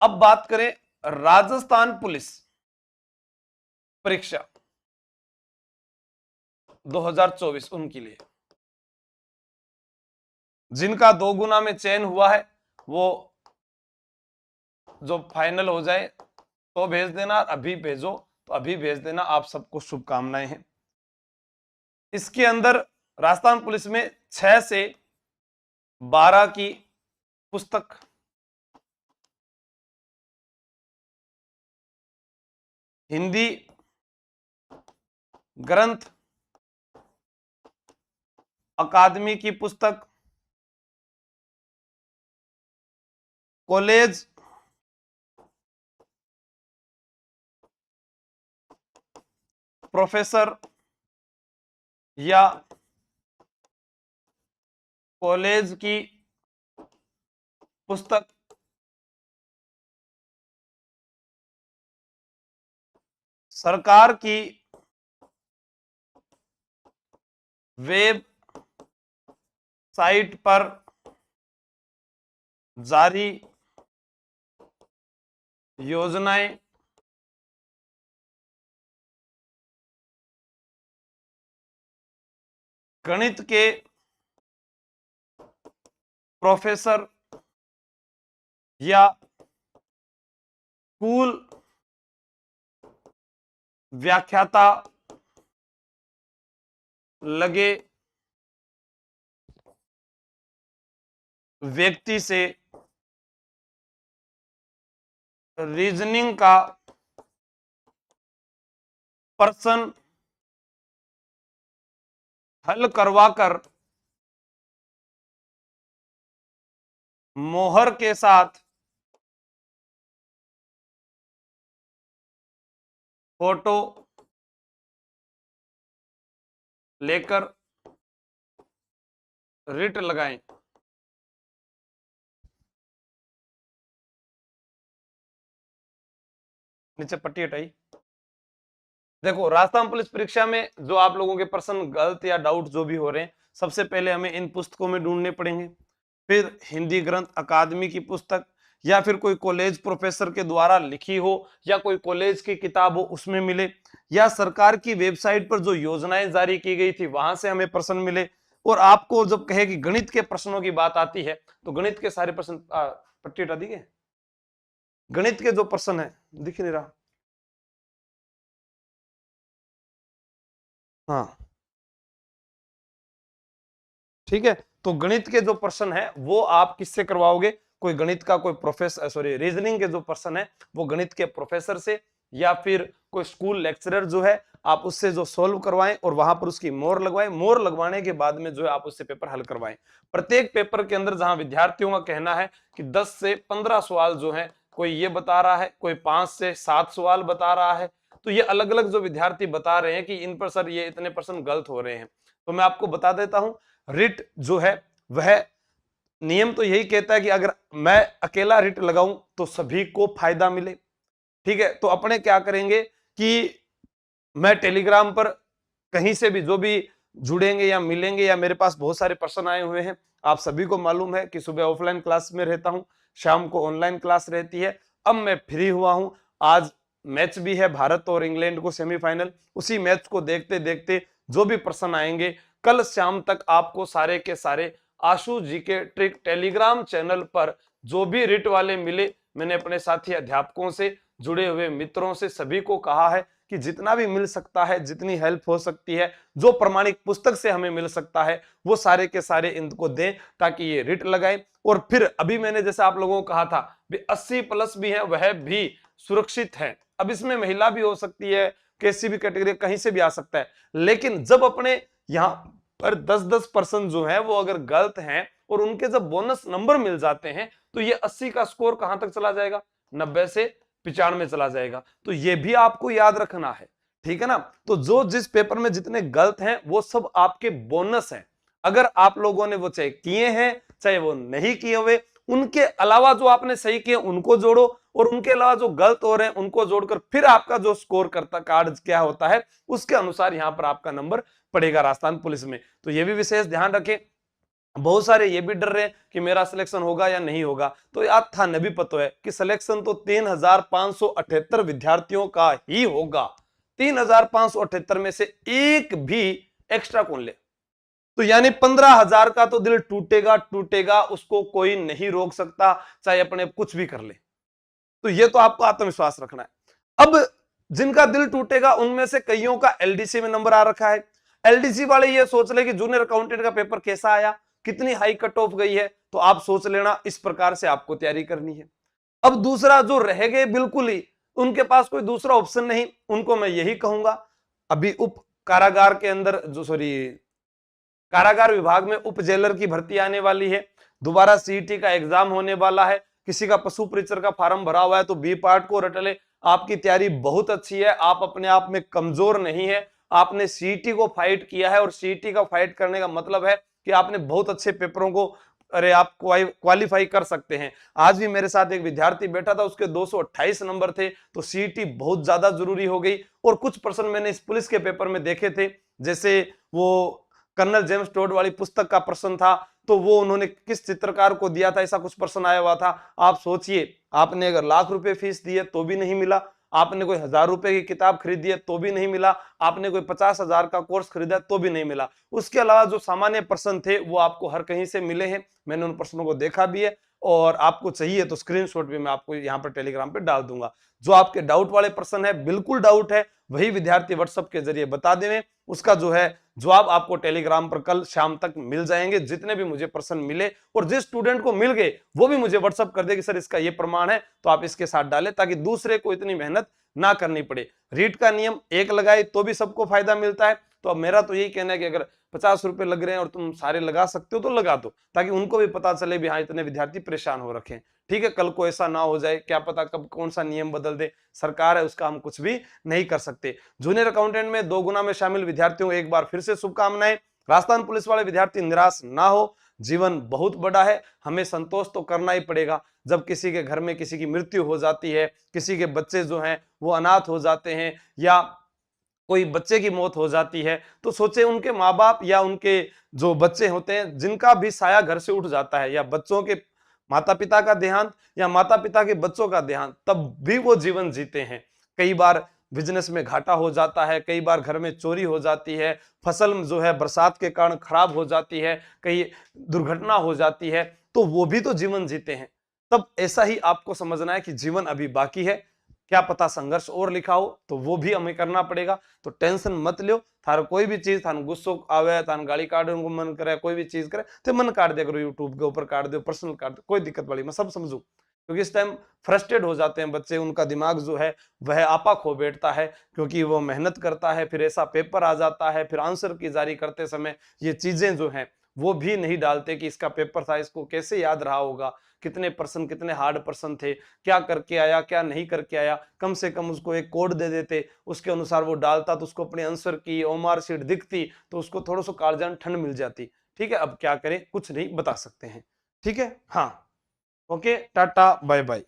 अब बात करें राजस्थान पुलिस परीक्षा 2024 उनके लिए, जिनका 2 गुना में चयन हुआ है वो जो फाइनल हो जाए तो भेज देना, अभी भेजो तो अभी भेज देना। आप सबको शुभकामनाएं हैं। इसके अंदर राजस्थान पुलिस में 6 से 12 की पुस्तक, हिंदी ग्रंथ अकादमी की पुस्तक, कॉलेज प्रोफेसर या कॉलेज की पुस्तक, सरकार की वेब साइट पर जारी योजनाएं, गणित के प्रोफेसर या स्कूल व्याख्याता लगे व्यक्ति से रीजनिंग का प्रश्न हल करवाकर मोहर के साथ फोटो लेकर रिट लगाएं। नीचे पट्टी हटाई। देखो, राजस्थान पुलिस परीक्षा में जो आप लोगों के प्रश्न गलत या डाउट जो भी हो रहे हैं, सबसे पहले हमें इन पुस्तकों में ढूंढने पड़ेंगे। फिर हिंदी ग्रंथ अकादमी की पुस्तक या फिर कोई कॉलेज प्रोफेसर के द्वारा लिखी हो या कोई कॉलेज की किताब हो उसमें मिले, या सरकार की वेबसाइट पर जो योजनाएं जारी की गई थी वहां से हमें प्रश्न मिले। और आपको जब कहे कि गणित के प्रश्नों की बात आती है तो गणित के सारे प्रश्न पट्टी हटा दी गई। गणित के जो प्रश्न है, दिख नहीं रहा, हाँ ठीक है। तो गणित के जो प्रश्न है वो आप किससे करवाओगे? कोई गणित का कोई प्रोफेसर, सॉरी रीजनिंग के जो प्रश्न है वो गणित के प्रोफेसर से या फिर कोई स्कूल लेक्चरर जो है आप उससे जो सोल्व करवाएं और वहां पर उसकी मोहर लगवाएं। मोहर लगवाने के बाद में जो है आप उससे पेपर हल करवाएं। प्रत्येक पेपर के अंदर जहां विद्यार्थियों का कहना है कि 10 से 15 सवाल जो है, कोई ये बता रहा है, कोई 5 से 7 सवाल बता रहा है, तो ये अलग अलग जो विद्यार्थी बता रहे हैं कि इन पर सर ये इतने प्रश्न गलत हो रहे हैं। तो मैं आपको बता देता हूं, रिट जो है वह नियम तो यही कहता है कि अगर मैं अकेला रिट लगाऊं तो सभी को फायदा मिले। ठीक है, तो अपने क्या करेंगे कि मैं टेलीग्राम पर कहीं से भी जो भी जुड़ेंगे या मिलेंगे, या मेरे पास बहुत सारे पर्सन आए हुए हैं, आप सभी को मालूम है कि सुबह ऑफलाइन क्लास में रहता हूं, शाम को ऑनलाइन क्लास रहती है। अब मैं फ्री हुआ हूं, आज मैच भी है भारत और इंग्लैंड को सेमीफाइनल, उसी मैच को देखते देखते जो भी प्रश्न आएंगे कल शाम तक आपको सारे के सारे आशु जी के ट्रिक टेलीग्राम चैनल पर जो भी रिट वाले मिले, मैंने अपने साथी अध्यापकों से, जुड़े हुए मित्रों से सभी को कहा है कि जितना भी मिल सकता है, जितनी हेल्प हो सकती है, जो प्रमाणिक पुस्तक से हमें मिल सकता है वो सारे के सारे इनको दें ताकि ये रिट लगाएं। और फिर अभी मैंने जैसे आप लोगों को कहा था 80+ भी है, वह भी सुरक्षित है। अब इसमें महिला भी हो सकती है, किसी भी कैटेगरी कहीं से भी आ सकता है, लेकिन जब अपने यहाँ पर 10-10% जो है वो अगर गलत हैं और उनके जब बोनस नंबर मिल जाते हैं तो ये 80 का स्कोर कहां तक चला जाएगा? 90 से 95 चला जाएगा। तो ये भी आपको याद रखना है, ठीक है ना। तो जो जिस पेपर में जितने गलत हैं वो सब आपके बोनस हैं। अगर आप लोगों ने वो चाहे किए हैं चाहे वो नहीं किए हुए, उनके अलावा जो आपने सही किए उनको जोड़ो और उनके अलावा जो गलत हो रहे हैं उनको जोड़कर फिर आपका जो स्कोर करता कार्ड क्या होता है उसके अनुसार यहां पर आपका नंबर पड़ेगा राजस्थान पुलिस में। तो ये भी विशेष ध्यान रखें। बहुत सारे ये भी डर रहे हैं कि मेरा सिलेक्शन होगा या नहीं होगा। तो याद था न भी पता है कि सिलेक्शन तो 3,578 विद्यार्थियों का ही होगा। 3,578 में से एक भी एक्स्ट्रा कौन ले, तो यानी 15,000 का तो दिल टूटेगा टूटेगा, उसको कोई नहीं रोक सकता, चाहे अपने कुछ भी कर ले। तो ये तो आपको आत्मविश्वास रखना है। अब जिनका दिल टूटेगा उनमें से कईयों का एलडीसी में नंबर आ रखा है। एलडीसी वाले ये सोच ले कि जूनियर अकाउंटेंट का पेपर कैसा आया, कितनी हाई कट ऑफ गई है, तो आप सोच लेना इस प्रकार से आपको तैयारी करनी है। अब दूसरा जो रह गए बिल्कुल ही, उनके पास कोई दूसरा ऑप्शन नहीं, उनको मैं यही कहूंगा, अभी उप कारागार के अंदर जो कारागार विभाग में उप जेलर की भर्ती आने वाली है, दोबारा सीईटी का एग्जाम होने वाला है, किसी का पशु परिचर का फार्म भरा हुआ है तो बी पार्ट को रट ले। आपकी तैयारी बहुत अच्छी है, आप अपने आप में कमजोर नहीं है, आपने सीईटी को फाइट किया है और सीईटी का फाइट करने का मतलब है कि आपने बहुत अच्छे पेपरों को, अरे आप क्वालिफाई कर सकते हैं। आज भी मेरे साथ एक विद्यार्थी बैठा था, उसके 228 नंबर थे, तो सीईटी बहुत ज्यादा जरूरी हो गई। और कुछ प्रश्न मैंने इस पुलिस के पेपर में देखे थे, जैसे वो कर्नल जेम्स टोड वाली पुस्तक का प्रश्न था, तो वो उन्होंने किस चित्रकार को दिया था, ऐसा कुछ प्रश्न आया हुआ था। आप सोचिए, आपने अगर लाख रुपए फीस दी है तो भी नहीं मिला, आपने कोई 1,000 रुपए की किताब खरीदी है तो भी नहीं मिला, आपने कोई 50,000 का कोर्स खरीदा तो भी नहीं मिला। उसके अलावा जो सामान्य प्रश्न थे वो आपको हर कहीं से मिले हैं, मैंने उन प्रश्नों को देखा भी है, और आपको चाहिए तो स्क्रीनशॉट भी मैं आपको यहाँ पर टेलीग्राम पे डाल दूंगा। जो आपके डाउट वाले प्रश्न है, बिल्कुल डाउट है, वही विद्यार्थी व्हाट्सएप के जरिए बता देवे, उसका जो है जवाब आपको टेलीग्राम पर कल शाम तक मिल जाएंगे। जितने भी मुझे प्रश्न मिले और जिस स्टूडेंट को मिल गए वो भी मुझे व्हाट्सएप कर दे कि सर इसका ये प्रमाण है, तो आप इसके साथ डालें, ताकि दूसरे को इतनी मेहनत ना करनी पड़े। रीट का नियम एक लगाए तो भी सबको फायदा मिलता है। तो अब मेरा तो यही कहना है कि अगर 50 रुपए लग रहे हैं और तुम सारे लगा सकते हो तो लगा दो, ताकि उनको भी पता चले भी हाँ इतने विद्यार्थी परेशान हो रखे हैं। ठीक है, कल को ऐसा ना हो जाए, क्या पता कब कौन सा नियम बदल दे, सरकार है, उसका हम कुछ भी नहीं कर सकते। जूनियर अकाउंटेंट में 2 गुना में शामिल विद्यार्थियों को एक बार फिर से शुभकामनाएं। राजस्थान पुलिस वाले विद्यार्थी निराश ना हो, जीवन बहुत बड़ा है, हमें संतोष तो करना ही पड़ेगा। जब किसी के घर में किसी की मृत्यु हो जाती है, किसी के बच्चे जो हैं वो अनाथ हो जाते हैं, या कोई बच्चे की मौत हो जाती है, तो सोचे उनके माँ बाप या उनके जो बच्चे होते हैं जिनका भी साया घर से उठ जाता है, या बच्चों के माता पिता का देहांत या माता पिता के बच्चों का देहांत, तब भी वो जीवन जीते हैं। कई बार बिजनेस में घाटा हो जाता है, कई बार घर में चोरी हो जाती है, फसल जो है बरसात के कारण खराब हो जाती है, कहीं दुर्घटना हो जाती है, तो वो भी तो जीवन जीते हैं। तब ऐसा ही आपको समझना है कि जीवन अभी बाकी है, क्या पता संघर्ष और लिखा हो, तो वो भी हमें करना पड़ेगा। तो टेंशन मत लियो, थारो कोई भी चीज थान गुस्सो आवे, थान गाली काटने को मन करे, कोई भी चीज करे तो मन काट दिया करो, यूट्यूब के ऊपर काट दो, पर्सनल काट दो, कोई दिक्कत वाली मैं सब समझू। क्योंकि इस टाइम फ्रस्ट्रेट हो जाते हैं बच्चे, उनका दिमाग जो है वह आपा खो बैठता है, क्योंकि वो मेहनत करता है, फिर ऐसा पेपर आ जाता है, फिर आंसर की जारी करते समय ये चीजें जो हैं वो भी नहीं डालते कि इसका पेपर था, इसको कैसे याद रहा होगा, कितने प्रश्न, कितने हार्ड प्रश्न थे, क्या करके आया क्या नहीं करके आया। कम से कम उसको एक कोड दे देते, उसके अनुसार वो डालता, तो उसको अपने आंसर की ओमार शीट दिखती, तो उसको थोड़ा सा कालजान ठंड मिल जाती। ठीक है, अब क्या करें, कुछ नहीं बता सकते हैं। ठीक है, हाँ, ओके, टाटा बाय बाय।